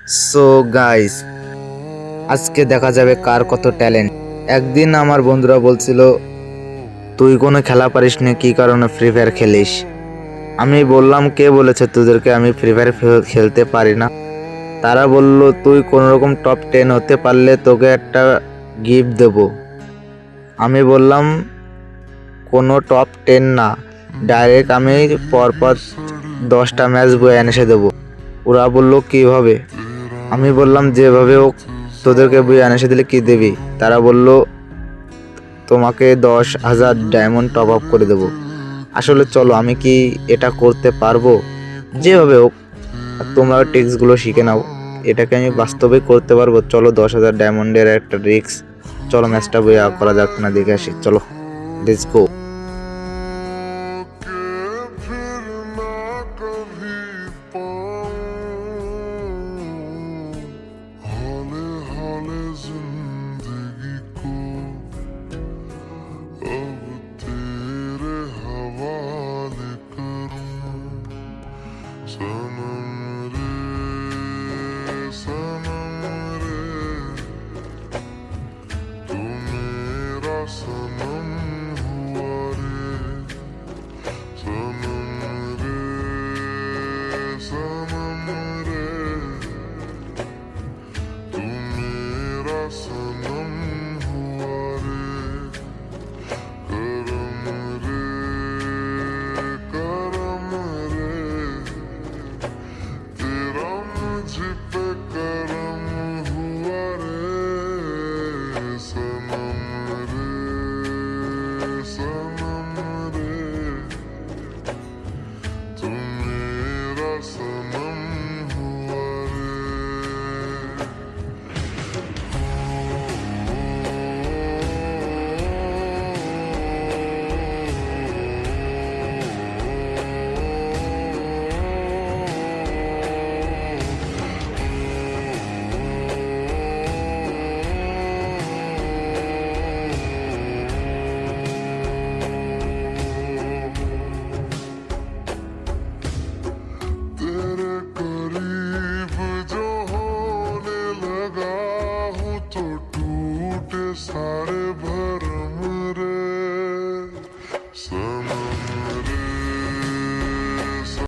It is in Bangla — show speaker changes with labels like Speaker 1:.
Speaker 1: সো গাইস, আজকে দেখা যাবে কার কত ট্যালেন্ট। একদিন আমার বন্ধুরা বলছিল, তুই কোনো খেলা পারিস না, কি কারণে ফ্রি ফায়ার খেলিস? আমি বললাম, কে বলেছে তোদেরকে আমি ফ্রি ফায়ার খেলতে পারি না? তারা বলল, তুই কোনো রকম টপ 10 হতে পারলে তোকে একটা গিফট দেব। আমি বললাম, কোনো টপ 10 না, ডাইরেক্ট আমি পরপর 10টা ম্যাচ বয়ে এনে দেবো। ওরা বলল, কিভাবে? আমি বললাম, যেভাবে হোক তোদেরকে বই এনে দিলে কি দিবি? তারা বলল, তোমাকে 10,000 ডায়মন্ড টপ আপ করে দেবো। আসলে চলো, আমি কি এটা করতে পারবো? যেভাবে হোক, আর তোমরা ট্রিক্সগুলো শিখে নাও, এটাকে আমি বাস্তবে করতে পারবো। চলো, 10,000 ডায়মন্ডের একটা রিস্ক, চলো ম্যাচটা বইয়া করা যাক না, দেখে আসি, চলো লেটস গো।